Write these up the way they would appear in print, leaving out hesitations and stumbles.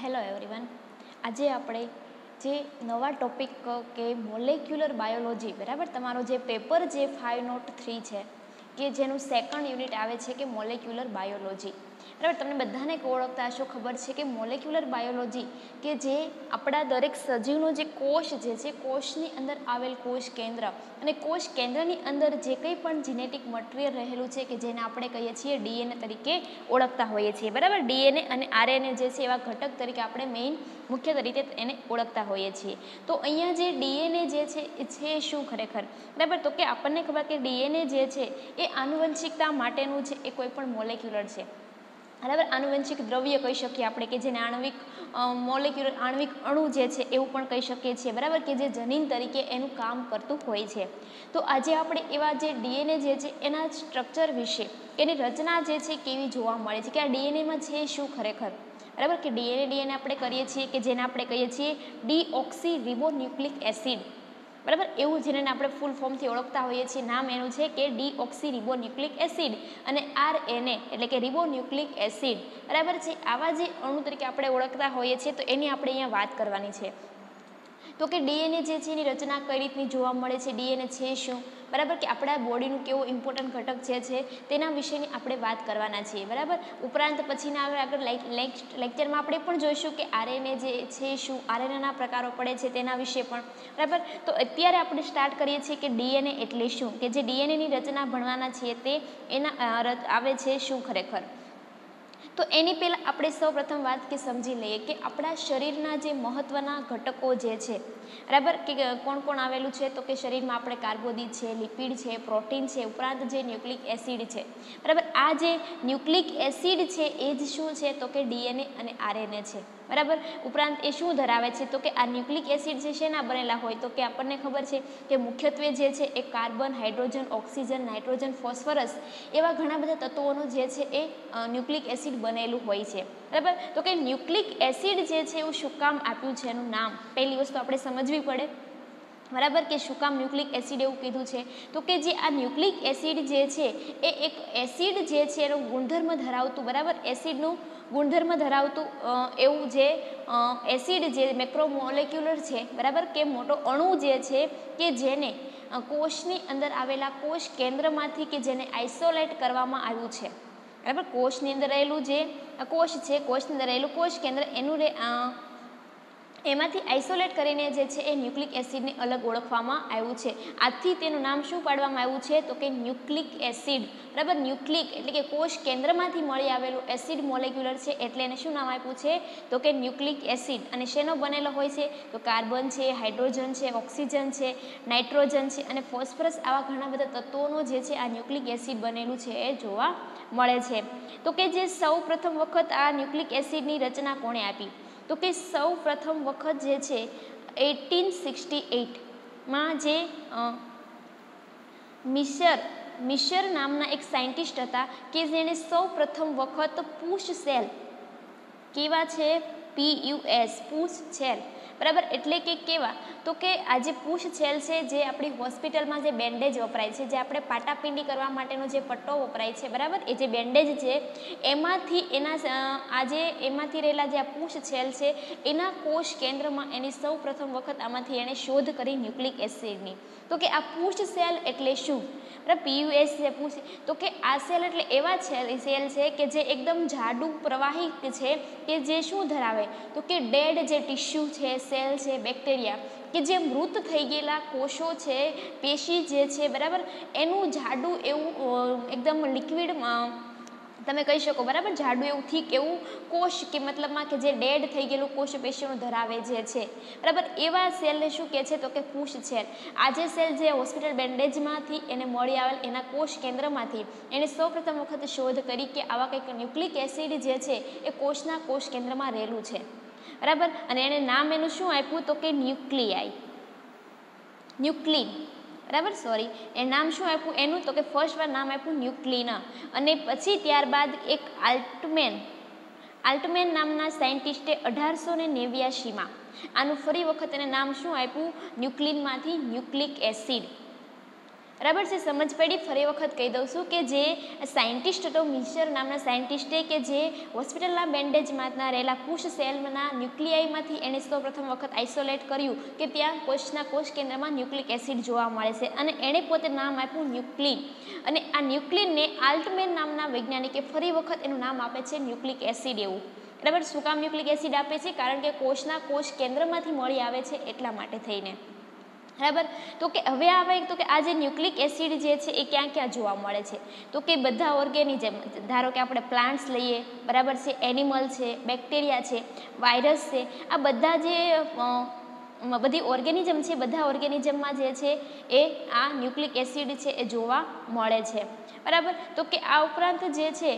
Hello everyone. આજે આપણે જે નવા ટોપિક કે મોલેક્યુલર બાયોલોજી, બરાબર, તમારો જે પેપર જે 503 છે કે જેનું સેકન્ડ યુનિટ આવે છે કે મોલેક્યુલર બાયોલોજી, બરાબર. તમને બધાને ઓળખતા હશો, ખબર છે કે મોલેક્યુલર બાયોલોજી કે જે આપણા દરેક સજીવનો જે કોષ જે છે, કોષની અંદર આવેલ કોષ કેન્દ્ર અને કોષ કેન્દ્રની અંદર જે કંઈ પણ જીનેટિક મટીરિયલ રહેલું છે કે જેને આપણે કહીએ છીએ ડીએનએ તરીકે ઓળખતા હોઈએ છીએ, બરાબર. ડીએનએ અને આરએનએ જે છે એવા ઘટક તરીકે આપણે મેઇન મુખ્ય તરીકે એને ઓળખતા હોઈએ છીએ. તો અહીંયા જે ડીએનએ જે છે એ શું ખરેખર, બરાબર, તો કે આપણને ખબર કે ડીએનએ જે છે એ આનુવંશિકતા માટેનું છે એ કોઈ પણ મોલેક્યુલર છે, બરાબર. આનુવંશિક દ્રવ્ય કહી શકીએ આપણે, કે જેને આણ્વિક મોલેક્યુલર આણ્વિક અણુ જે છે એવું પણ કહી શકીએ છીએ, બરાબર, કે જે જનીન તરીકે એનું કામ કરતું હોય છે. તો આજે આપણે એવા જે ડીએનએ જે છે એના સ્ટ્રક્ચર વિશે, એની રચના જે છે કેવી જોવા મળે છે, કે આ ડીએનએમાં છે શું ખરેખર, બરાબર. કે ડીએનએ આપણે કરીએ છીએ કે જેને આપણે કહીએ છીએ ડીઓક્સી રિબોન્યુક્લિક એસિડ, બરાબર. એવું જેને આપણે ફૂલ ફોર્મથી ઓળખતા હોઈએ છીએ, નામ એનું છે કે ડીઓક્સી રિબોન્યુક્લિક એસિડ અને આરએનએ એટલે કે રિબોન્યુક્લિક એસિડ, બરાબર છે. આવા જે અણુ તરીકે આપણે ઓળખતા હોઈએ છીએ, તો એની આપણે અહીંયા વાત કરવાની છે. તો કે ડીએનએ જે છે એની રચના કઈ રીતની જોવા મળે છે, ડીએનએ છે શું, બરાબર, કે આપણા બોડીનું કેવો ઇમ્પોર્ટન્ટ ઘટક જે છે તેના વિશેની આપણે વાત કરવાના છીએ, બરાબર. ઉપરાંત પછીના આગળ લેક્ચરમાં આપણે પણ જોઈશું કે આરએનએ જે છે શું, આરએનએના પ્રકારો પડે છે તેના વિશે પણ, બરાબર. તો અત્યારે આપણે સ્ટાર્ટ કરીએ છીએ કે ડીએનએ એટલે શું, કે જે ડીએનએની રચના ભણવાના છીએ તે એના આવે છે શું ખરેખર. તો એની પહેલાં આપણે સૌ પ્રથમ વાત કે સમજી લઈએ કે આપણા શરીરના જે મહત્ત્વના ઘટકો જે છે, બરાબર, કે કોણ કોણ આવેલું છે, તો કે શરીરમાં આપણે કાર્બોદિત છે, લિપિડ છે, પ્રોટીન છે, ઉપરાંત જે ન્યુક્લિક એસિડ છે, બરાબર. આ જે ન્યુક્લિક એસિડ છે એ જ શું છે, તો કે ડીએનએ અને આરએનએ છે, બરાબર. ઉપરાંત એ શું ધરાવે છે, તો કે આ ન્યુક્લિક એસિડ છે શેના બનેલા હોય, તો કે આપણને ખબર છે કે મુખ્યત્વે જે છે એ carbon, hydrogen, oxygen, nitrogen, phosphorus એવા ઘણા બધા તત્વોનું જે છે એ ન્યુક્લિક એસિડ બનેલું હોય છે, બરાબર. તો કે ન્યુક્લિક એસિડ જે છે એવું શું કામ આપ્યું છે એનું નામ, પહેલી વસ્તુ આપણે સમજવી પડે, બરાબર, કે શું કામ ન્યુક્લિક એસિડ એવું કીધું છે. તો કે જે આ ન્યુક્લિક એસિડ જે છે એ એક એસિડ જે છે એનો ગુણધર્મ ધરાવતું, બરાબર, એસિડનું ગુણધર્મ ધરાવતું એવું જે એસિડ જે મેક્રોમોલેક્યુલર છે, બરાબર, કે મોટો અણુ જે છે કે જેને કોષની અંદર આવેલા કોષ કેન્દ્રમાંથી કે જેને આઇસોલેટ કરવામાં આવ્યું છે, બરાબર. કોષની અંદર રહેલું જે કોષ છે, કોષની અંદર રહેલું કોષ કેન્દ્ર એનું એમાંથી આઇસોલેટ કરીને જે છે એ ન્યુક્લિક એસિડને અલગ ઓળખવામાં આવ્યું છે. આથી તેનું નામ શું પાડવામાં આવ્યું છે, તો કે ન્યુક્લિક એસિડ, બરાબર. ન્યુક્લિક એટલે કે કોષ કેન્દ્રમાંથી મળી આવેલું એસિડ મોલેક્યુલર છે એટલે એને શું નામ આપ્યું છે, તો કે ન્યુક્લિક એસિડ. અને શેનો બનેલો હોય છે, તો કાર્બન છે, હાઇડ્રોજન છે, ઓક્સિજન છે, નાઇટ્રોજન છે અને ફોસ્ફરસ, આવા ઘણા બધા તત્વોનું જે છે આ ન્યુક્લિક એસિડ બનેલું છે એ જોવા મળે છે. તો કે જે સૌ પ્રથમ વખત આ ન્યુક્લિક એસિડની રચના કોણે આપી, તો કે સૌ પ્રથમ વખત જે છે 1868માં જે મિશર નામના એક સાયન્ટિસ્ટ હતા કે જેણે સૌ પ્રથમ વખત પુશ સેલ, કેવા છે, PUS, પુશ સેલ, બરાબર, એટલે કે કેવા, તો કે આ જે પુશ સેલ છે જે આપણી હોસ્પિટલમાં જે બેન્ડેજ વપરાય છે, જે આપણે પાટાપિંડી કરવા માટેનો જે પટ્ટો વપરાય છે, બરાબર, એ જે બેન્ડેજ છે એમાંથી એમાંથી રહેલા જે આ પુશ સેલ છે એના કોષ કેન્દ્રમાં એની સૌ પ્રથમ વખત આમાંથી એણે શોધ કરી ન્યુક્લિક એસિડની. તો કે આ પુશ સેલ એટલે શું, બરાબર, PUS છે પુશ, તો કે આ સેલ એટલે એવા સેલ છે કે જે એકદમ જાડું પ્રવાહી છે કે જે શું ધરાવે, તો કે ડેડ જે ટિશ્યુ છે, સેલ છે, બેક્ટેરિયા કે જે મૃત થઈ ગયેલા કોષો છે, પેશી જે છે, બરાબર, એનું જાડું એવું એકદમ લિક્વિડ તમે કહી શકો, બરાબર, જાડું એવું થીક એવું કોષ કે મતલબમાં કે જે ડેડ થઈ ગયેલું કોષ પેશીઓનું ધરાવે જે છે, બરાબર, એવા સેલને શું કહે છે, તો કે પુશ સેલ. આ જે સેલ જે હોસ્પિટલ બેન્ડેજમાંથી એને મળી આવેલ એના કોષ કેન્દ્રમાંથી એને સૌપ્રથમ વખત શોધ કરી કે આવા કંઈક ન્યુક્લિક એસિડ જે છે એ કોષના કોષ કેન્દ્રમાં રહેલું છે, બરાબર. અને એને નામ એનું શું આપ્યું, તો કે ન્યુક્લિન, બરાબર, સોરી, એ નામ શું આપ્યું એનું, તો કે ફર્સ્ટ વાર નામ આપ્યું ન્યુક્લિન. અને પછી ત્યારબાદ એક આલ્ટમેન નામના સાયન્ટિસ્ટે 1889માં આનું ફરી વખત એને નામ શું આપ્યું, ન્યુક્લિનમાંથી ન્યુક્લિક એસિડ, બરાબર છે, સમજ પડી. ફરી વખત કહી દઉં છું કે જે સાયન્ટિસ્ટ હતો મિશર નામના સાયન્ટિસ્ટે કે જે હોસ્પિટલના બેન્ડેજમાં રહેલા કુશ સેલના ન્યુક્લિયાઈમાંથી એણે સૌપ્રથમ વખત આઇસોલેટ કર્યું કે ત્યાં કોષના કોષ કેન્દ્રમાં ન્યુક્લિક એસિડ જોવા મળે છે અને એણે પોતે નામ આપ્યું ન્યુક્લિન. અને આ ન્યુક્લિનને આલ્ટમેન નામના વૈજ્ઞાનિકે ફરી વખત એનું નામ આપે છે ન્યુક્લિક એસિડ એવું. બરાબર, શું કામ ન્યુક્લિક એસિડ આપે છે? કારણ કે કોષના કોષ કેન્દ્રમાંથી મળી આવે છે એટલા માટે થઈને. બરાબર, તો કે હવે આવે તો કે આ જે ન્યુક્લિક એસિડ જે છે એ ક્યાં ક્યાં જોવા મળે છે? તો કે બધા ઓર્ગેનિઝમ, ધારો કે આપણે પ્લાન્ટ્સ લઈએ, બરાબર છે, એનિમલ છે, બેક્ટેરિયા છે, વાયરસ છે, આ બધા જે બધી ઓર્ગેનિઝમ છે, બધા ઓર્ગેનિઝમમાં જે છે એ આ ન્યુક્લિક એસિડ છે એ જોવા મળે છે. બરાબર, તો કે આ ઉપરાંત જે છે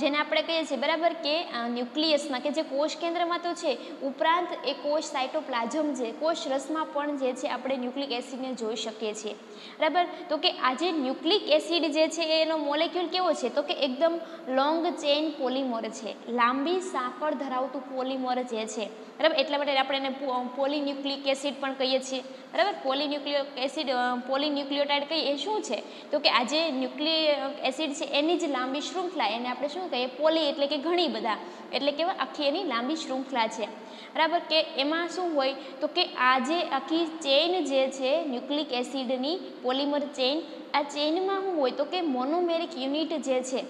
જેને આપણે કહીએ છીએ, બરાબર, કે ન્યુક્લિયસમાં કે જે કોષ કેન્દ્રમાં તો છે, ઉપરાંત એ કોષ સાયટોપ્લાઝમ છે, કોષ રસમાં પણ જે છે આપણે ન્યુક્લિક એસિડને જોઈ શકીએ છીએ. બરાબર, તો કે આ જે ન્યુક્લિક એસિડ જે છે એનો મોલેક્યુલ કેવો છે? તો કે એકદમ લોંગ ચેઇન પોલિમર છે, લાંબી સાંકળ ધરાવતું પોલિમર જે છે. બરાબર, એટલા માટે આપણે એને પોલીન્યુક્લિક એસિડ પણ કહીએ છીએ. બરાબર, પોલીન્યુક્લિયોટાઇડ કહીએ એ શું છે? તો કે આ જે ન્યુક્લિક એસિડ છે એની જ લાંબી શૃંખલા, એને આપણે શું કહીએ? પોલી એટલે કે ઘણી બધા, એટલે કે આખી એની લાંબી શૃંખલા છે. બરાબર, કે એમાં શું હોય? તો કે આ જે આખી ચેઇન જે છે ન્યુક્લિક એસિડની પોલિમર ચેઇન, આ ચેઇનમાં શું હોય? તો કે મોનોમેરિક યુનિટ જે છે,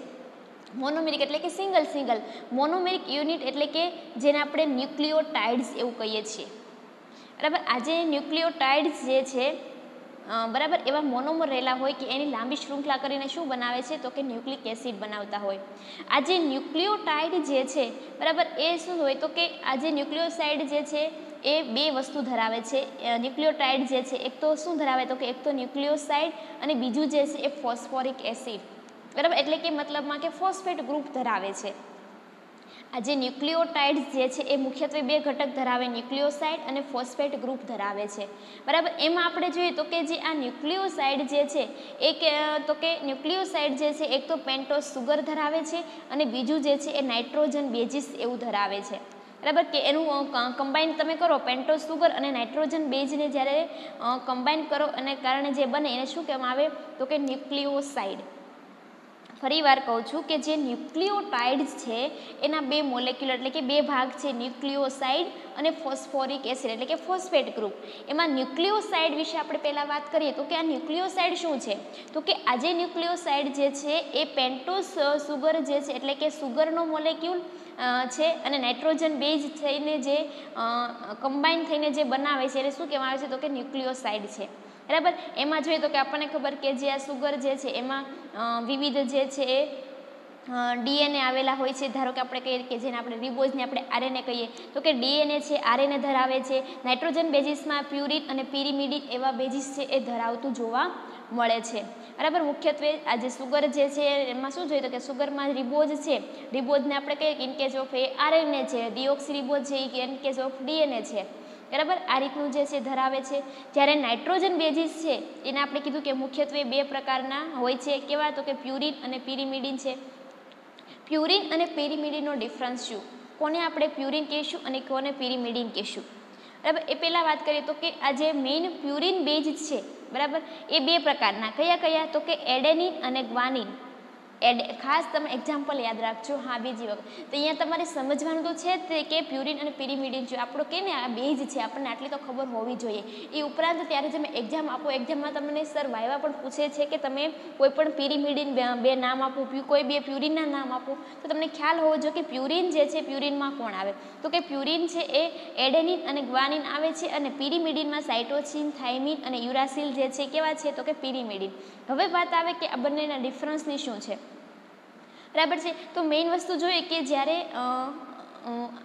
મોનોમેરિક એટલે કે સિંગલ, મોનોમેરિક યુનિટ એટલે કે જેને આપણે ન્યુક્લિયોટાઇડ્સ એવું કહીએ છીએ. બરાબર, આ જે ન્યુક્લિયોટાઇડ્સ જે છે, બરાબર, એવા મોનોમર રહેલા હોય કે એની લાંબી શૃંખલા કરીને શું બનાવે છે? તો કે ન્યુક્લિક એસિડ બનાવતા હોય. આ જે ન્યુક્લિયોટાઇડ જે છે, બરાબર, એ શું હોય? તો કે આ જે ન્યુક્લિયોસાઇડ જે છે એ બે વસ્તુ ધરાવે છે. ન્યુક્લિયોટાઇડ જે છે એક તો શું ધરાવે? તો કે એક તો ન્યુક્લિયોસાઇડ અને બીજું જે છે એ ફોસ્ફોરિક એસિડ. બરાબર, એટલે કે મતલબમાં કે ફોસ્ફેટ ગ્રુપ ધરાવે છે. આ જે ન્યુક્લિયોટાઇડ્સ જે છે એ મુખ્યત્વે બે ઘટક ધરાવે, ન્યુક્લિયોસાઇડ અને ફોસ્ફેટ ગ્રુપ ધરાવે છે. બરાબર, એમાં આપણે જોઈએ તો કે જે આ ન્યુક્લિયોસાઇડ જે છે તો કે ન્યુક્લિયોસાઇડ જે છે એક તો પેન્ટોઝ સુગર ધરાવે છે અને બીજું જે છે એ નાઇટ્રોજન બેઝિસ એવું ધરાવે છે. બરાબર, કે એનું કમ્બાઈન તમે કરો, પેન્ટોઝ સુગર અને નાઇટ્રોજન બેઝને જ્યારે કમ્બાઈન કરો અને કારણે જે બને એને શું કહેવામાં આવે? તો કે ન્યુક્લિયોસાઇડ. ફરી વાર કહું છું કે જે ન્યુક્લિયોટાઇડ્સ છે એના બે મોલેક્યુલર એટલે કે બે ભાગ છે, ન્યુક્લિયોસાઇડ અને ફોસ્ફોરિક એસિડ એટલે કે ફોસ્ફેટ ગ્રુપ. એમાં ન્યુક્લિયોસાઇડ વિશે આપણે પહેલાં વાત કરીએ તો કે આ ન્યુક્લિયોસાઇડ શું છે? તો કે આ જે ન્યુક્લિયોસાઇડ જે છે એ પેન્ટોઝ સુગર જે છે એટલે કે સુગરનો મોલેક્યુલ છે અને નાઇટ્રોજન બેઝ થઈને જે કમ્બાઈન થઈને જે બનાવે છે એને શું કહેવામાં આવે છે? તો કે ન્યુક્લિયોસાઇડ છે. બરાબર, એમાં જોઈએ તો કે આપણને ખબર કે જે આ સુગર જે છે એમાં વિવિધ જે છે એ ડીએનએ આવેલા હોય છે. ધારો કે આપણે કહીએ કે જેને આપણે રિબોઝને આપણે આરએનએ કહીએ તો કે ડીએનએ છે, આરએનએ ધરાવે છે. નાઇટ્રોજન બેઝિસમાં પ્યુરિન અને પિરિમિડિન એવા બેઝિસ છે એ ધરાવતું જોવા મળે છે. બરાબર, મુખ્યત્વે આ જે સુગર જે છે એમાં શું જોઈએ તો કે સુગરમાં રિબોઝ છે, રિબોઝને આપણે કહીએ કે in case of A RNA છે, ડિઓક્સીરિબોઝ છે કે ઇન કેસ ઓફ ડીએનએ છે. બરાબર, આ રીતનું જે છે ધરાવે છે. જ્યારે નાઇટ્રોજન બેઝિસ છે એને આપણે કીધું કે મુખ્યત્વે બે પ્રકારના હોય છે. કેવા? તો કે પ્યુરિન અને પિરિમિડિન છે. પ્યુરિન અને પિરિમિડિનનો ડિફરન્સ શું? કોને આપણે પ્યુરિન કહીશું અને કોને પિરિમિડિન કહીશું? બરાબર, એ પહેલાં વાત કરીએ તો કે આ જે મેઇન પ્યુરિન બેઝ છે, બરાબર, એ બે પ્રકારના. કયા? તો કે એડેનિન અને ગ્વાનિન. ખાસ તમે એક્ઝામ્પલ યાદ રાખજો. હા, બીજી વખત તો અહીંયા તમારે સમજવાનું તો છે જ કે પ્યુરિન અને પિરિમિડિન છે આપણો કે ને આ બેઝ છે, આપણને આટલી તો ખબર હોવી જોઈએ. એ ઉપરાંત ત્યારે તમે એક્ઝામ આપો, એક્ઝામમાં તમને સર વાયવા પણ પૂછે છે કે તમે કોઈ પણ પિરિમિડિન બે નામ આપો, કોઈ બે પ્યુરિનના નામ આપો, તો તમને ખ્યાલ હોવો જોઈએ કે પ્યુરિન જે છે પ્યુરિનમાં કોણ આવે? તો કે પ્યુરિન છે એ એડેનિન અને ગ્વાનિન આવે છે અને પિરિમિડિનમાં સાઇટોસિન, થાઇમિન અને યુરાસિલ જે છે કેવા છે? તો કે પિરિમિડિન. હવે વાત આવે કે આ બંનેના ડિફરન્સની શું છે. બરાબર છે, તો મેઇન વસ્તુ જોઈએ કે જ્યારે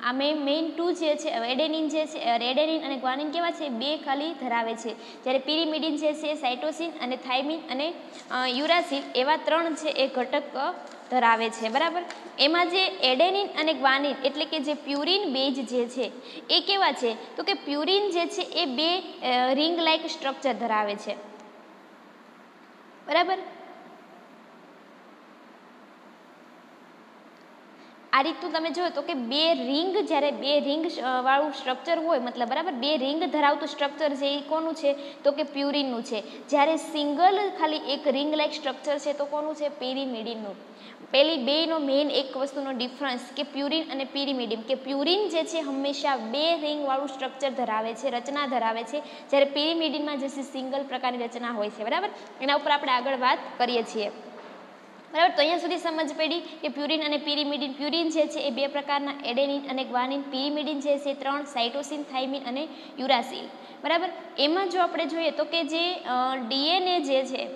આ મેઇન ટુ જે છે એડેનિન જે છે, એડેનિન અને ગ્વાનિન કેવા છે? બે ખાલી ધરાવે છે. જ્યારે પિરિમિડિન જે છે સાઇટોસિન અને થાઇમિન અને યુરાસિલ એવા ત્રણ છે એ ઘટક ધરાવે છે. બરાબર, એમાં જે એડેનિન અને ગ્વાનિન એટલે કે જે પ્યુરિન બેઝ જે છે એ કેવા છે? તો કે પ્યુરિન જે છે એ બે રિંગ લાઇક સ્ટ્રક્ચર ધરાવે છે. બરાબર, આ રીતનું તમે જોયો તો કે બે રિંગ, જ્યારે બે રિંગ વાળું સ્ટ્રક્ચર હોય, મતલબ બરાબર બે રિંગ ધરાવતું સ્ટ્રક્ચર છે એ કોનું છે તો કે પ્યુરિનનું છે. જ્યારે સિંગલ ખાલી એક રિંગ લાઇક સ્ટ્રક્ચર છે તો કોનું છે, પેરીમિડિનનું. પેલી બેનો મેઇન એક વસ્તુનો ડિફરન્સ કે પ્યુરિન અને પેરીમિડિન, કે પ્યુરિન જે છે હંમેશા બે રિંગ વાળું સ્ટ્રક્ચર ધરાવે છે, રચના ધરાવે છે, જ્યારે પેરીમિડિનમાં જે છે સિંગલ પ્રકારની રચના હોય છે. બરાબર, એના ઉપર આપણે આગળ વાત કરીએ છીએ. બરાબર, તો અહીંયા સુધી સમજ પડી કે પ્યુરિન અને પેરીમિડિન. પ્યુરિન જે છે એ બે પ્રકારના, એડેનિન અને ગ્વાનિન. પેરીમિડિન જે છે 3, સાઇટોસિન, થાઇમિન અને યુરાસિલ. બરાબર, એમાં જો આપણે જોઈએ તો કે જે ડીએનએ જે છે,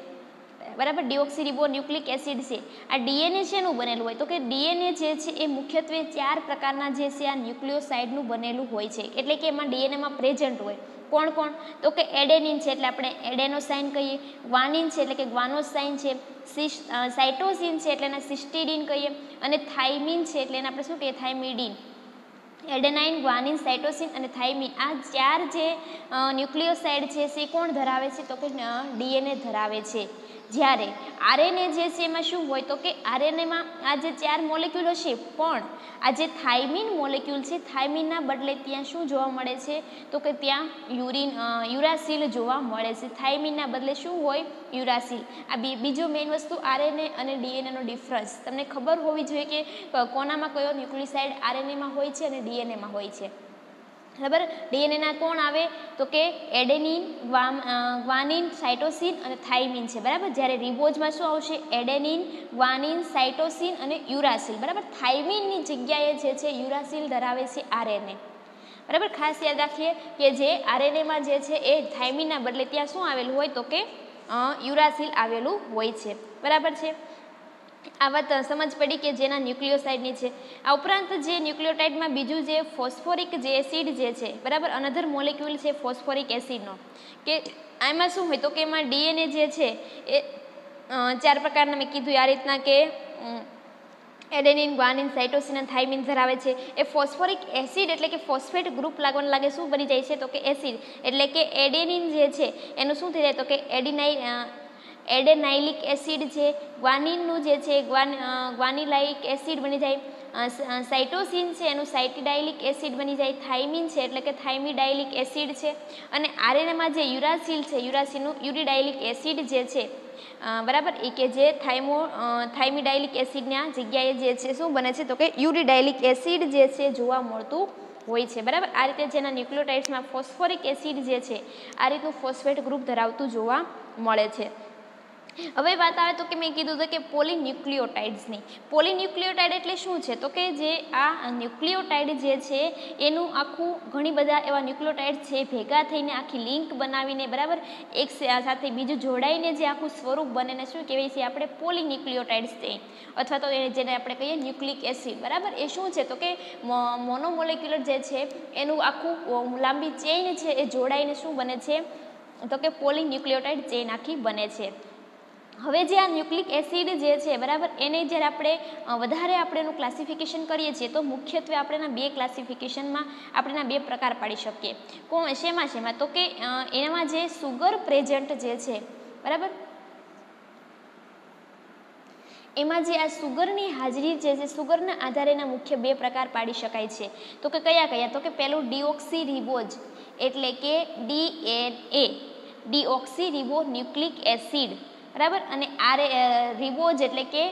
બરાબર, ડીઓક્સીરીબોન્યુક્લિક એસિડ છે, આ ડીએનએ શેનું બનેલું હોય તો કે ડીએનએ જે છે એ મુખ્યત્વે 4 પ્રકારના જે છે આ ન્યુક્લિયોસાઇડનું બનેલું હોય છે. એટલે કે એમાં ડીએનએમાં પ્રેઝન્ટ હોય. કોણ કોણ તો કે એડેનિન છે એટલે આપણે એડેનોસાઇન કહીએ, ગ્વાનિન છે એટલે કે ગ્વાનોસાઇન છે, સાઇટોસિન છે એટલે એને સિસ્ટિડિન કહીએ, અને થાઇમિન છે એટલે એને આપણે શું કહીએ, થાઇમિડિન. એડેનાઇન, ગ્વાનિન, સાઇટોસિન અને થાઇમિન, આ 4 જે ન્યુક્લિયોસાઇડ છે તે કોણ ધરાવે છે તો કે ડીએનએ ધરાવે છે. જ્યારે આરએનએ જે છે એમાં શું હોય તો કે આરએનએમાં આ જે 4 મોલેક્યુલ હશે, પણ આ જે થાઇમિન મોલેક્યુલ છે, થાઇમિનના બદલે ત્યાં શું જોવા મળે છે તો કે ત્યાં યુરાસિલ જોવા મળે છે. થાઇમિનના બદલે શું હોય, યુરાસિલ. આ બીજો મેઇન વસ્તુ આરએનએ અને ડીએનએનો ડિફરન્સ તમને ખબર હોવી જોઈએ કે કોનામાં કયો ન્યુક્લિયોસાઇડ આરએનએમાં હોય છે અને ડીએનએમાં હોય છે. બરાબર, ડીએનએના કોણ આવે તો કે એડેનિન, ગ્વાનિન, સાઇટોસિન અને થાઇમિન છે. બરાબર, જ્યારે રિબોઝમાં શું આવશે, એડેનિન, ગ્વાનિન, સાઇટોસિન અને યુરાસિલ. બરાબર, થાઇમિનની જગ્યાએ જે છે યુરાસિલ ધરાવે છે આરએનએ. બરાબર, ખાસ યાદ રાખીએ કે જે આરએનએમાં જે છે એ થાઇમિનના બદલે ત્યાં શું આવેલું હોય તો કે યુરાસિલ આવેલું હોય છે. બરાબર છે, આ વાત સમજ પડી કે જેના ન્યુક્લિયોસાઇડની છે. આ ઉપરાંત જે ન્યુક્લિયોટાઇડમાં બીજું જે ફોસ્ફોરિક જે એસિડ જે છે, બરાબર, અનધર મોલેક્યુલ છે ફોસ્ફોરિક એસિડનો, કે આમાં શું હોય તો કે એમાં ડીએનએ જે છે એ 4 પ્રકારના મેં કીધું આ રીતના કે એડેનિન, ગ્વાનિન, સાઇટોસિન અને થાઇમિન ધરાવે છે. એ ફોસ્ફોરિક એસિડ એટલે કે ફોસ્ફેટ ગ્રુપ લાગવાનું લાગે, શું બની જાય છે તો કે એસિડ. એટલે કે એડેનિન જે છે એનું શું થઈ જાય તો કે એડેનાઇલિક એસિડ છે, ગ્વાનિનનું જે છે ગ્વાનિલાઇક એસિડ બની જાય, સાઇટોસિન છે એનું સાઇટિડાઇલિક એસિડ બની જાય, થાઇમિન છે એટલે કે થાઇમિડાઇલિક એસિડ છે, અને આરએનએમાં જે યુરાસિલ છે, યુરાસિલનું યુરિડાઇલિક એસિડ જે છે, બરાબર, એ કે જે થાઇમિડાઇલિક એસિડના જગ્યાએ જે છે શું બને છે તો કે યુરિડાઇલિક એસિડ જે છે જોવા મળતું હોય છે. બરાબર, આ રીતે જેના ન્યુક્લિયોટાઇડ્સમાં ફોસ્ફોરિક એસિડ જે છે આ રીતનું ફોસ્ફેટ ગ્રુપ ધરાવતું જોવા મળે છે. હવે વાત આવે તો કે મેં કીધું હતું કે પોલીન્યુક્લિયોટાઇડ્સની. પોલીન્યુક્લિયોટાઇડ એટલે શું છે તો કે જે આ ન્યુક્લિયોટાઇડ જે છે એનું આખું ઘણી બધા એવા ન્યુક્લિયોટાઇડ છે ભેગા થઈને આખી લિંક બનાવીને, બરાબર, એક સાથે બીજું જોડાઈને જે આખું સ્વરૂપ બને ને શું કહેવાય છે આપણે પોલીન્યુક્લિયોટાઇડ્સ છે, અથવા તો જેને આપણે કહીએ ન્યુક્લિક એસિડ. બરાબર, એ શું છે તો કે મોનોમોલેક્યુલર જે છે એનું આખું લાંબી ચેઇન છે એ જોડાઈને શું બને છે તો કે પોલીન્યુક્લિયોટાઇડ ચેઇન આખી બને છે. હવે જે આ ન્યુક્લિક એસિડ જે છે, બરાબર, એને જ્યારે આપણે વધારે આપણે એનું ક્લાસિફિકેશન કરીએ છીએ તો મુખ્યત્વે આપણે એના 2 ક્લાસિફિકેશનમાં આપણે એના 2 પ્રકાર પાડી શકીએ. શેમાં તો કે એમાં જે સુગર પ્રેઝન્ટ જે છે, બરાબર, એમાં જે આ સુગરની હાજરી જે છે, સુગરના આધારે એના મુખ્ય 2 પ્રકાર પાડી શકાય છે. તો કે કયા તો કે પહેલું ડીઓક્સીરીબોઝ એટલે કે ડીએનએ, ડીઓક્સીરીબોન્યુક્લિક એસિડ, બરાબર, અને રિબોઝ એટલે કે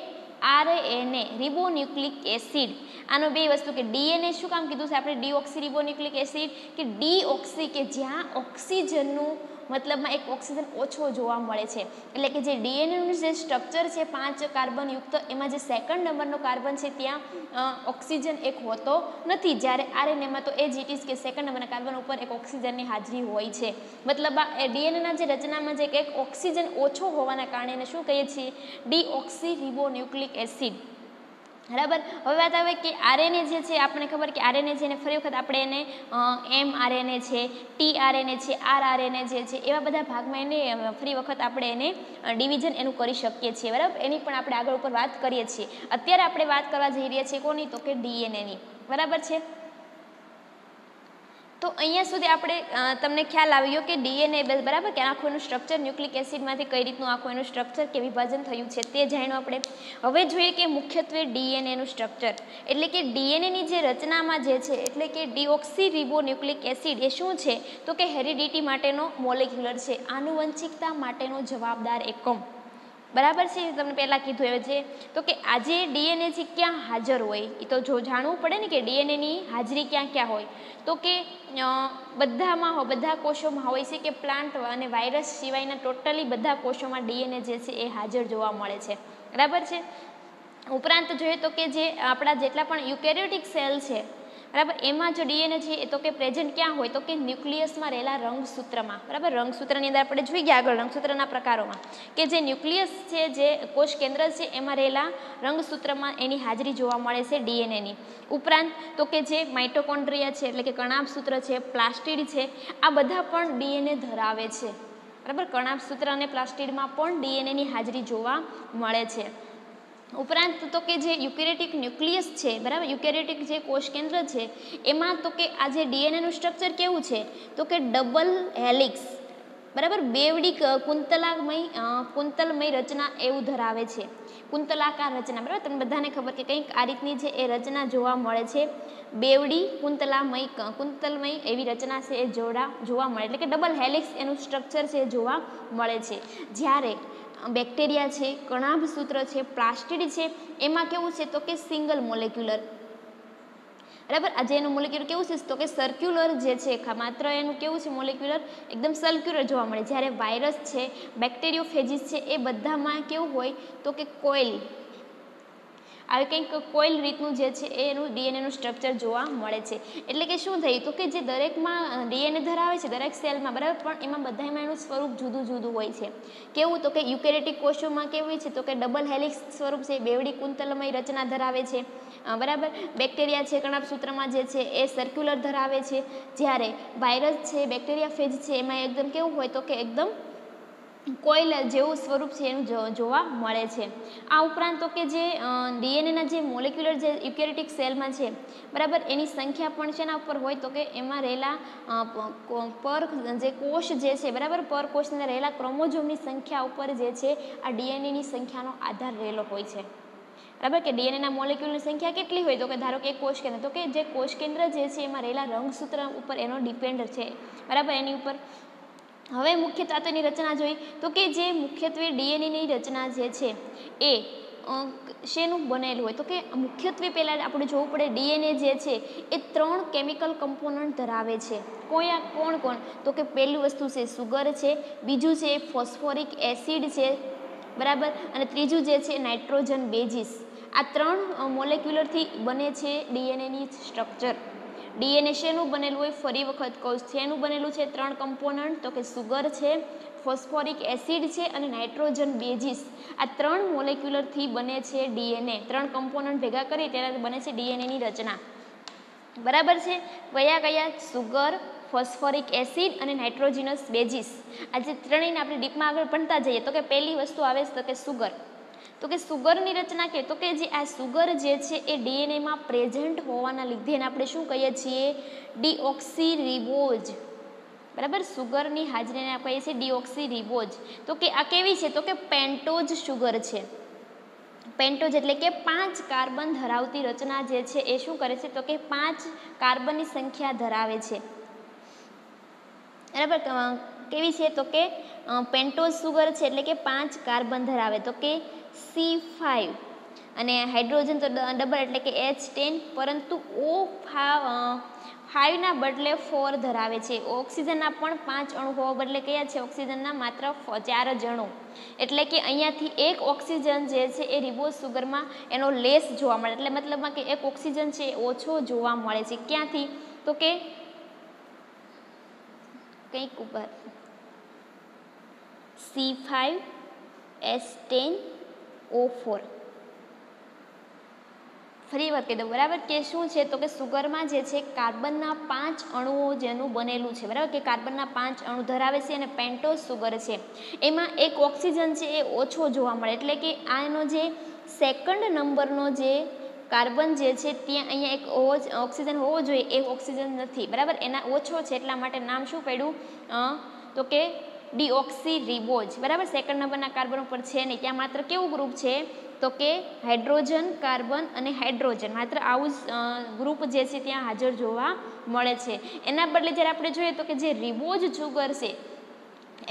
આરએનએ, રિબોન્યુક્લિક એસિડ. આનો 2 વસ્તુ કે ડીએનએ શું કામ કીધું છે આપણે ડીઓક્સીરીબોન્યુક્લિક એસિડ, કે ડીઓક્સી કે જ્યાં ઓક્સિજનનું મતલબમાં એક ઓક્સિજન ઓછો જોવા મળે છે. એટલે કે જે ડીએનએનું જે સ્ટ્રક્ચર છે 5 કાર્બનયુક્ત, એમાં જે સેકન્ડ નંબરનો કાર્બન છે ત્યાં ઓક્સિજન એક હોતો નથી, જ્યારે આરએનએમાં તો એ જ ઇટ ઇઝ કે સેકન્ડ નંબરના કાર્બન ઉપર એક ઓક્સિજનની હાજરી હોય છે. મતલબ આ ડીએનએના જે રચનામાં જે એક ઓક્સિજન ઓછો હોવાના કારણે એને શું કહીએ છીએ, ડીઓક્સીરીબોન્યુક્લિક એસિડ. બરાબર, હવે વાત આવે કે આરએનએ જે છે, આપણને ખબર કે આરએનએ છે એને ફરી વખત આપણે એને mRNA છે, tRNA છે, rRNA જે છે એવા બધા ભાગમાં એને ફરી વખત આપણે એને ડિવિઝન એનું કરી શકીએ છીએ. બરાબર, એની પણ આપણે આગળ ઉપર વાત કરીએ છીએ. અત્યારે આપણે વાત કરવા જઈ રહ્યા છીએ કોની તો કે ડીએનએની. બરાબર છે, તો અહીંયા સુધી આપણે તમને ખ્યાલ આવ્યો કે ડીએનએ બરાબર કે આખું એનું સ્ટ્રક્ચર ન્યુક્લિક એસિડમાંથી કઈ રીતનું આખું એનું સ્ટ્રક્ચર કે વિભાજન થયું છે તે જાણ્યું આપણે. હવે જોઈએ કે મુખ્યત્વે ડીએનએનું સ્ટ્રક્ચર એટલે કે ડીએનએની જે રચનામાં જે છે એટલે કે ડીઓક્સીરિબોન્યુક્લિક એસિડ એ શું છે તો કે હેરિડિટી માટેનો મોલેક્યુલર છે, આનુવંશિકતા માટેનો જવાબદાર એકમ. બરાબર છે, તમને પહેલાં કીધું એવું છે. તો કે આજે ડીએનએ છે ક્યાં હાજર હોય એ તો જો જાણવું પડે ને કે ડીએનએની હાજરી ક્યાં ક્યાં હોય. તો કે બધા કોષોમાં હોય છે કે પ્લાન્ટ અને વાયરસ સિવાયના ટોટલી બધા કોષોમાં ડીએનએ જે છે એ હાજર જોવા મળે છે. બરાબર છે. ઉપરાંત જોઈએ તો કે જે આપણા જેટલા પણ યુકેરિયોટિક સેલ છે બરાબર એમાં જો ડીએનએ છે એ તો કે પ્રેઝન્ટ ક્યાં હોય તો કે ન્યુક્લિયસમાં રહેલા રંગસૂત્રમાં. બરાબર, રંગસૂત્રની અંદર આપણે જોઈ ગયા આગળ રંગસૂત્રના પ્રકારોમાં કે જે ન્યુક્લિયસ છે જે કોષ કેન્દ્ર છે એમાં રહેલા રંગસૂત્રમાં એની હાજરી જોવા મળે છે ડીએનએની. ઉપરાંત તો કે જે માઇટોકોન્ડ્રિયા છે એટલે કે કણાભસૂત્ર છે, પ્લાસ્ટિડ છે, આ બધા પણ ડીએનએ ધરાવે છે. બરાબર, કણાભસૂત્ર અને પ્લાસ્ટિડમાં પણ ડીએનએની હાજરી જોવા મળે છે. ઉપરાંત તો કે જે યુકેરિયોટિક ન્યુક્લિયસ છે બરાબર, યુકેરિયોટિક જે કોષ કેન્દ્ર છે એમાં તો કે આ જે ડીએનએનું સ્ટ્રક્ચર કેવું છે તો કે ડબલ હેલિક્સ બરાબર, બેવડી કુંતલમય રચના એવું ધરાવે છે. કુંતલાકાર રચના બરાબર, તમને બધાને ખબર કે કંઈક આ રીતની જે એ રચના જોવા મળે છે. બેવડી કુંતલમય એવી રચના છે એ જોવા મળે એટલે કે ડબલ હેલિક્સ એનું સ્ટ્રક્ચર છે એ જોવા મળે છે. જ્યારે બેક્ટેરિયા છે, કણાભસૂત્ર છે, પ્લાસ્ટિડ છે એમાં કેવું છે તો કે સિંગલ મોલેક્યુલર. બરાબર, આજે એનું મોલેક્યુલર કેવું છે તો કે સર્ક્યુલર જે છે માત્ર એનું કેવું છે મોલેક્યુલર એકદમ સર્ક્યુલર જોવા મળે. જ્યારે વાયરસ છે, બેક્ટેરિયોફેજીસ છે એ બધામાં કેવું હોય તો કે કોઇલ આવી કંઈક કોઇલ રીતનું જે છે એનું ડીએનએનું સ્ટ્રક્ચર જોવા મળે છે. એટલે કે શું થયું તો કે જે દરેકમાં ડીએનએ ધરાવે છે દરેક સેલમાં બરાબર, પણ એમાં બધામાં એનું સ્વરૂપ જુદું જુદું હોય છે. કેવું તો કે યુકેરિયોટિક કોષોમાં કેવું છે તો કે ડબલ હેલિક્સ સ્વરૂપ છે, બેવડી કુંતલમય રચના ધરાવે છે. બરાબર, બેક્ટેરિયા છે કણાભસૂત્રમાં જે છે એ સર્ક્યુલર ધરાવે છે. જ્યારે વાયરસ છે, બેક્ટેરિયાફેજ છે એમાં એકદમ કેવું હોય તો કે એકદમ કોઇલ જેવું સ્વરૂપ છે એનું જોવા મળે છે. આ ઉપરાંત તો કે જે ડીએનએના જે મોલેક્યુલર જે યુકેરિયોટિક સેલમાં છે બરાબર, એની સંખ્યા પણ શેના ઉપર હોય તો કે એમાં રહેલા પર જે કોષ જે છે બરાબર, પર કોષની અંદર રહેલા ક્રોમોઝોમની સંખ્યા ઉપર જે છે આ ડીએનએની સંખ્યાનો આધાર રહેલો હોય છે. બરાબર, કે ડીએનએના મોલેક્યુલની સંખ્યા કેટલી હોય તો કે ધારો કે કોષ કેન્દ્ર, તો કે જે કોષ કેન્દ્ર જે છે એમાં રહેલા રંગસૂત્ર ઉપર એનો ડિપેન્ડ છે બરાબર, એની ઉપર. હવે મુખ્ય તત્વની રચના જોઈ તો કે જે મુખ્યત્વે ડીએનએની રચના જે છે એ શેનું બનેલું હોય તો કે મુખ્યત્વે પહેલાં આપણે જોવું પડે ડીએનએ જે છે એ 3 કેમિકલ કમ્પોનન્ટ ધરાવે છે. કોણ તો કે પહેલી વસ્તુ છે સુગર છે, બીજું છે ફોસ્ફોરિક એસિડ છે બરાબર, અને ત્રીજું જે છે નાઇટ્રોજન બેઝિસ. આ 3 મોલેક્યુલરથી બને છે ડીએનએની સ્ટ્રક્ચર. ડીએનએ શેનું બનેલું હોય ફરી વખત કહું શેનું બનેલું છે 3 કમ્પોનન્ટ તો કે સુગર છે, ફોસ્ફોરિક એસિડ છે અને નાઇટ્રોજન બેઝિસ. આ 3 મોલેક્યુલરથી બને છે ડીએનએ. 3 કમ્પોનન્ટ ભેગા કરી તેનાથી બને છે ડીએનએની રચના. બરાબર છે, કયા સુગર, ફોસ્ફોરિક એસિડ અને નાઇટ્રોજનસ બેઝિસ. આ જે ત્રણેયને આપણે ડીપમાં આગળ ભણતા જઈએ તો કે પહેલી વસ્તુ આવે છે તો કે સુગર. તો કે સુગરની રચના કે તો કે જે આ સુગર જે છે એ ડીએનએમાં પ્રેઝન્ટ હોવાના લીધે એને આપણે શું કહીએ છીએ ડીઓક્સીરિબોઝ. બરાબર, સુગરની હાજરીને આપણે કહીએ છીએ ડીઓક્સીરિબોઝ. તો કે આ કેવી છે તો કે પેન્ટોઝ સુગર છે. પેન્ટોઝ એટલે કે 5 કાર્બન ધરાવતી રચના જે છે એ શું કરે છે તો કે 5 કાર્બનની સંખ્યા ધરાવે છે. બરાબર, કેવી છે તો કે પેન્ટોઝ સુગર છે એટલે કે 5 કાર્બન ધરાવે તો કે C5 અને હાઇડ્રોજન તો ડબલ એટલે કે H10, પરંતુ O5 ના બદલે 4 ધરાવે છે. ઓક્સિજનના પણ 5 અણુ હોવા બદલે કયા છે ઓક્સિજનના માત્ર 4 જ અણુ. એટલે કે અહીંયાથી એક ઓક્સિજન જે છે એ રિબોઝ સુગરમાં એનો લેસ જોવા મળે, એટલે મતલબમાં કે એક ઓક્સિજન છે ઓછો જોવા મળે છે. ક્યાંથી તો કે કંઈક ઉપર C5H10O4. ફરી વાત કહી દઉં બરાબર, કે શું છે તો કે સુગરમાં જે છે કાર્બનના 5 અણુઓ જેનું બનેલું છે બરાબર, કે કાર્બનના 5 અણુ ધરાવે છે અને પેન્ટોઝ સુગર છે એમાં એક ઓક્સિજન છે એ ઓછો જોવા મળે. એટલે કે આનો જે સેકન્ડ નંબરનો જે કાર્બન જે છે ત્યાં અહીંયા એક ઓક્સિજન હોવો જોઈએ, એ ઓક્સિજન નથી, બરાબર, એના ઓછો છે એટલા માટે નામ શું પડ્યું, તો કે ડીઓક્સીરીબોઝ, બરાબર. સેકન્ડ નંબરના કાર્બન ઉપર છે નહીં, ત્યાં માત્ર કેવું ગ્રુપ છે તો કે હાઇડ્રોજન, કાર્બન અને હાઇડ્રોજન, માત્ર આવું જ ગ્રુપ જે છે ત્યાં હાજર જોવા મળે છે. એના બદલે જ્યારે આપણે જોઈએ તો કે જે રિબોઝ સુગર છે,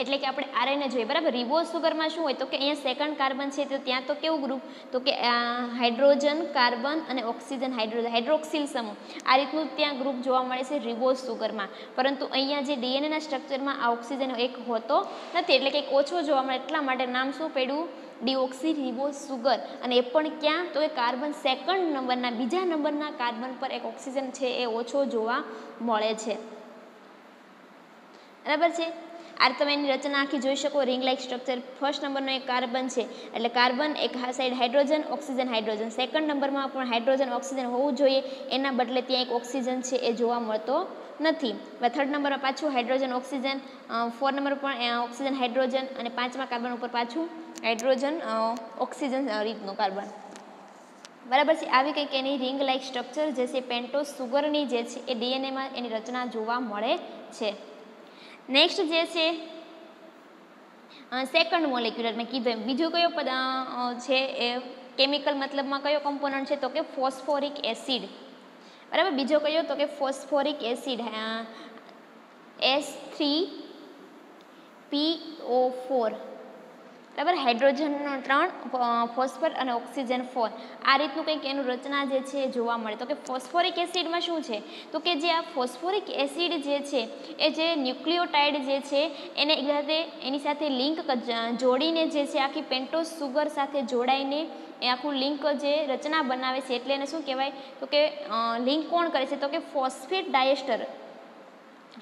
એટલે કે આપણે આરએનએ જોઈએ, બરાબર. રિબોઝ સુગરમાં શું હોય તો કે અહીંયા સેકન્ડ કાર્બન છે તો ત્યાં તો કેવું ગ્રુપ તો કે હાઇડ્રોજન, કાર્બન અને ઓક્સિજન, હાઇડ્રોક્સિલ સમૂહ, આ રીતનું ત્યાં ગ્રુપ જોવા મળે છે રિબોઝ સુગરમાં. પરંતુ અહીંયા જે ડીએનએના સ્ટ્રક્ચરમાં આ ઓક્સિજન એક હોતો નથી, એટલે કે ઓછો જોવા મળે, એટલા માટે નામ શું પડ્યું, ડીઓક્સીરીબોઝ સુગર. અને એ પણ ક્યાં તો એ કાર્બન સેકન્ડ નંબરના, બીજા નંબરના કાર્બન પર એક ઓક્સિજન છે એ ઓછો જોવા મળે છે, બરાબર છે. આ તમે એની રચના આખી જોઈ શકો, રિંગ લાઇક સ્ટ્રક્ચર. ફર્સ્ટ નંબરનો એક કાર્બન છે એટલે કાર્બન, એક side hydrogen, oxygen, hydrogen. Second નંબરમાં પણ હાઇડ્રોજન, ઓક્સિજન હોવું જોઈએ, એના બદલે ત્યાં એક ઓક્સિજન છે એ જોવા મળતો નથી. થર્ડ નંબરમાં પાછું હાઇડ્રોજન, ઓક્સિજન, ફોર નંબર પણ ઓક્સિજન, હાઇડ્રોજન, અને પાંચમા કાર્બન ઉપર પાછું હાઇડ્રોજન, ઓક્સિજન રીતનું કાર્બન, બરાબર છે. આવી કંઈક એની રિંગ લાઇક સ્ટ્રક્ચર જે છે પેન્ટોઝ સુગરની જે છે એ ડીએનએમાં એની રચના જોવા મળે છે. નેક્સ્ટ જે છે સેકન્ડ મોલેક્યુલર, મેં કીધું એમ બીજો કયો છે એ કેમિકલ મતલબમાં કયો કમ્પોનન્ટ છે તો કે ફોસ્ફોરિક એસિડ, બરાબર. બીજો કયો તો કે ફોસ્ફોરિક એસિડ, H3PO4, બરાબર. હાઇડ્રોજનનો 3, ફોસ્ફર અને ઓક્સિજન 4, આ રીતનું કંઈક એનું રચના જે છે એ જોવા મળે. તો કે ફોસ્ફોરિક એસિડમાં શું છે તો કે જે આ ફોસ્ફોરિક એસિડ જે છે એ જે ન્યુક્લિયોટાઇડ જે છે એને એની સાથે લિંક જોડીને જે છે આખી પેન્ટોઝ સુગર સાથે જોડાઈને એ આખું લિંક જે રચના બનાવે છે, એટલે એને શું કહેવાય તો કે લિંક કોણ કરે છે તો કે ફોસ્ફેટ ડાયસ્ટર.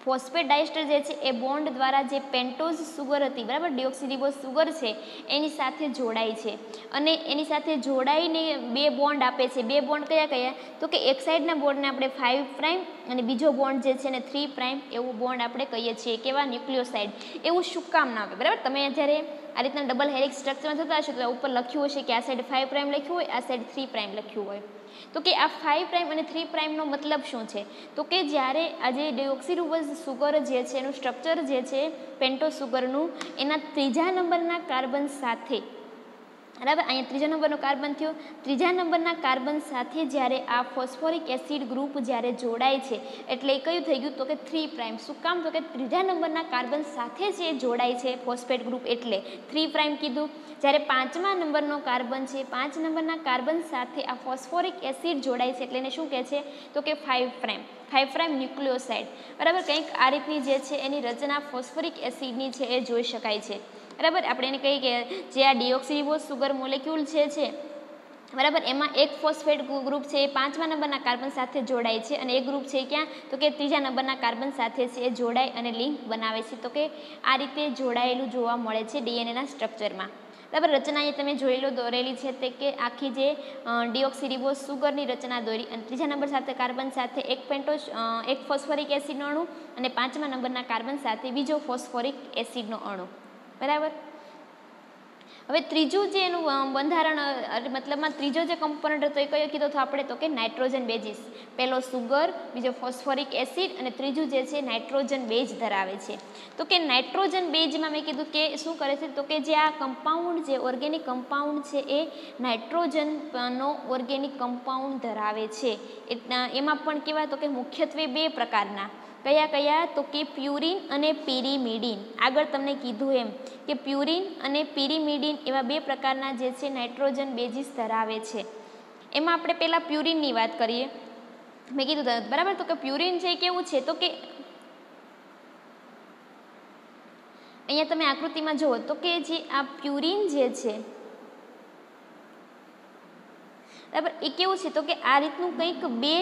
ફોસ્ફેટ ડાયસ્ટર જે છે એ બોન્ડ દ્વારા જે પેન્ટોઝ સુગર હતી, બરાબર, ડીઓક્સીરીબોઝ સુગર છે એની સાથે જોડાય છે, અને એની સાથે જોડાઈને બે બોન્ડ આપે છે. બે બોન્ડ કયા કયા તો કે એક સાઈડના બોન્ડને આપણે 5' અને બીજો બોન્ડ જે છે ને 3' એવું બોન્ડ આપણે કહીએ છીએ. કેવા, ન્યુક્લિયોસાઇડ. એવું શું કામ ના આવે, બરાબર. તમે જ્યારે આ રીતના ડબલ હેલિક્સ સ્ટ્રક્ચરમાં થતા હશો તો ઉપર લખ્યું હશે કે આ સાઈડ 5' લખ્યું હોય, આ સાઈડ 3' લખ્યું હોય. તો કે આ 5' અને 3' નો મતલબ શું છે તો કે જ્યારે આ જે ડીઓક્સીરીબોઝ સુગર જે છે એનું સ્ટ્રક્ચર જે છે પેન્ટોઝ સુગરનું, એના ત્રીજા નંબરના કાર્બન સાથે, બરાબર, અહીંયા ત્રીજા નંબરનો કાર્બન થયો, ત્રીજા નંબરના કાર્બન સાથે જ્યારે આ ફોસ્ફોરિક એસિડ ગ્રુપ જ્યારે જોડાય છે એટલે એ કયું થઈ ગયું તો કે 3'. શું કામ તો કે ત્રીજા નંબરના કાર્બન સાથે જે જોડાય છે ફોસ્ફેટ ગ્રુપ એટલે 3' કીધું. જ્યારે પાંચમા નંબરનો કાર્બન છે, 5 નંબરના કાર્બન સાથે આ ફોસ્ફોરિક એસિડ જોડાય છે એટલે એને શું કહે છે તો કે 5' ન્યુક્લિયોસાઇડ, બરાબર. કંઈક આ રીતની જે છે એની રચના ફોસ્ફોરિક એસિડની છે એ જોઈ શકાય છે, બરાબર. આપણે એને કહીએ કે જે આ ડીઓક્સીરીબોઝ સુગર મોલેક્યુલ છે, બરાબર, એમાં એક ફોસ્ફેટ ગ્રુપ છે એ 5મા નંબરના કાર્બન સાથે જોડાય છે, અને એક ગ્રુપ છે ક્યાં તો કે ત્રીજા નંબરના કાર્બન સાથે છે એ જોડાય અને લિંક બનાવે છે. તો કે આ રીતે જોડાયેલું જોવા મળે છે ડીએનએના સ્ટ્રક્ચરમાં, બરાબર. રચના એ તમે જોઈ લો, દોરેલી છે તે કે આખી જે ડીઓક્સીરીબોઝ સુગરની રચના દોરી, અને ત્રીજા નંબર સાથે કાર્બન સાથે એક ફોસ્ફોરિક એસિડનો અણુ, અને 5મા નંબરના કાર્બન સાથે બીજો ફોસ્ફોરિક એસિડનો અણુ, બરાબર. હવે ત્રીજું જે એનું બંધારણ, મતલબમાં ત્રીજો જે કમ્પોનન્ટ હતો એ કયો કીધો હતો આપણે તો કે નાઇટ્રોજન બેઝિસ. પહેલો સુગર, બીજો ફોસ્ફોરિક એસિડ, અને ત્રીજું જે છે નાઇટ્રોજન બેઝ ધરાવે છે. તો કે નાઇટ્રોજન બેઝમાં મેં કીધું કે શું કરે છે તો કે જે આ કમ્પાઉન્ડ, જે ઓર્ગેનિક કમ્પાઉન્ડ છે એ નાઇટ્રોજનનો ઓર્ગેનિક કમ્પાઉન્ડ ધરાવે છે. એમાં પણ કેવા તો કે મુખ્યત્વે બે પ્રકારના. કયા તો કે પ્યુરિન અને પિરિમિડિન. આગળ તમને કીધું એમ કે પ્યુરિન અને પિરિમિડિન એવા બે પ્રકારના જે છે નાઇટ્રોજન બેઝિસ ધરાવે છે. એમાં આપણે પહેલાં પ્યુરિનની વાત કરીએ. મેં કીધું બરાબર, તો કે પ્યુરિન છે કેવું છે તો કે અહીંયા તમે આકૃતિમાં જુઓ તો કે જે આ પ્યુરિન જે છે, બરાબર, એ કેવું છે તો કે આ રીતનું કંઈક બે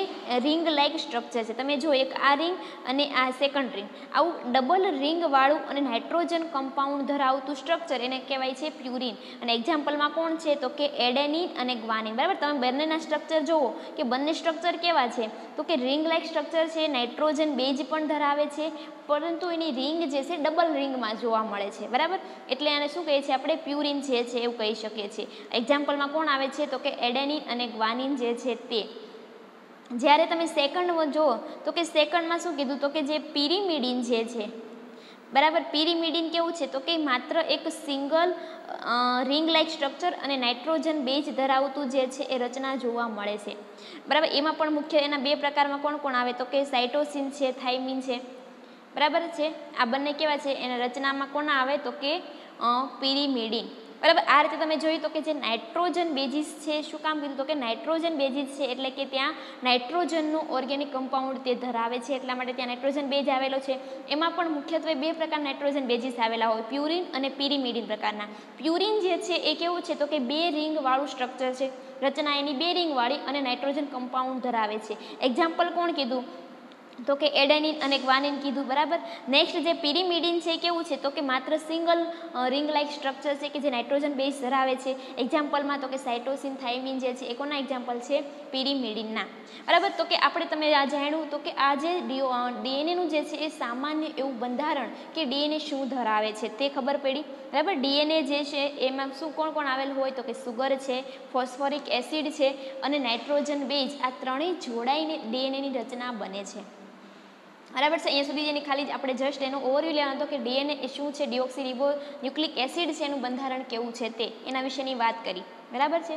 રિંગ લાઇક સ્ટ્રક્ચર છે. તમે જો એક આ રિંગ અને આ સેકન્ડ રિંગ, આવું ડબલ રિંગ વાળું અને નાઇટ્રોજન કમ્પાઉન્ડ ધરાવતું સ્ટ્રક્ચર એને કહેવાય છે પ્યુરિન. અને એક્ઝામ્પલમાં કોણ છે તો કે એડેનિન અને ગ્વાનિન, બરાબર. તમે બંનેના સ્ટ્રક્ચર જુઓ કે બંને સ્ટ્રક્ચર કેવા છે તો કે રિંગ લાઇક સ્ટ્રક્ચર છે, નાઇટ્રોજન બેઝ પણ ધરાવે છે, પરંતુ એની રિંગ જે છે ડબલ રિંગમાં જોવા મળે છે, બરાબર. એટલે આને શું કહીએ છીએ આપણે પ્યુરિન છે એવું કહી શકીએ છીએ. એક્ઝામ્પલમાં કોણ આવે છે તો કે એડેનિન અને અને ગ્વાનિન જે છે તે. જ્યારે તમે સેકન્ડ જુઓ તો કે સેકન્ડમાં શું કીધું તો કે જે પિરિમિડિન જે છે, બરાબર, પિરિમિડિન કેવું છે તો કે માત્ર એક સિંગલ રિંગ લાઇક સ્ટ્રક્ચર અને નાઇટ્રોજન બેઝ ધરાવતું જે છે એ રચના જોવા મળે છે, બરાબર. એમાં પણ મુખ્ય એના બે પ્રકારમાં કોણ કોણ આવે તો કે સાઇટોસિન છે, થાઇમિન છે, બરાબર છે. આ બંને કેવા છે, એના રચનામાં કોણ આવે તો કે પિરિમિડિન, બરાબર. આ રીતે તમે જોયું તો કે જે નાઇટ્રોજન બેઝિસ છે, શું કામ કીધું તો કે નાઇટ્રોજન બેઝિસ છે એટલે કે ત્યાં નાઇટ્રોજનનું ઓર્ગેનિક કમ્પાઉન્ડ તે ધરાવે છે, એટલા માટે ત્યાં નાઇટ્રોજન બેઝ આવેલો છે. એમાં પણ મુખ્યત્વે બે પ્રકારના નાઇટ્રોજન બેઝિસ આવેલા હોય, પ્યુરિન અને પિરિમિડિન પ્રકારના. પ્યુરિન જે છે એ કેવું છે તો કે બે રિંગ વાળું સ્ટ્રક્ચર છે, રચના એની બે રિંગ વાળી અને નાઇટ્રોજન કમ્પાઉન્ડ ધરાવે છે. એક્ઝામ્પલ કોણ કીધું તો કે એડેનિન અને ગ્વાનિન કીધું, બરાબર. નેક્સ્ટ જે પિરિમિડિન છે કેવું છે તો કે માત્ર સિંગલ રિંગ લાઇક સ્ટ્રક્ચર છે કે જે નાઇટ્રોજન બેઝ ધરાવે છે. એક્ઝામ્પલમાં તો કે સાઇટોસિન, થાઇમિન જે છે એ કોના એક્ઝામ્પલ છે, પિરિમિડિનના, બરાબર. તો કે આપણે તમે આ જાણ્યું તો કે આ જે ડીએનએનું જે છે એ સામાન્ય એવું બંધારણ કે ડીએનએ શું ધરાવે છે તે ખબર પડી, બરાબર. ડીએનએ જે છે એમાં શું કોણ કોણ આવેલું હોય તો કે સુગર છે, ફોસ્ફોરિક એસિડ છે અને નાઇટ્રોજન બેઝ, આ ત્રણેય જોડાઈને ડીએનએની રચના બને છે, બરાબર છે. અહીંયા સુધી એની ખાલી આપણે જસ્ટ એનો ઓવરવ્યૂ લેવાનો હતો કે ડીએનએ એ શું છે, ડિઓક્સી રિબો ન્યુક્લિક એસિડ છે, એનું બંધારણ કેવું છે તે એના વિશેની વાત કરી, બરાબર છે.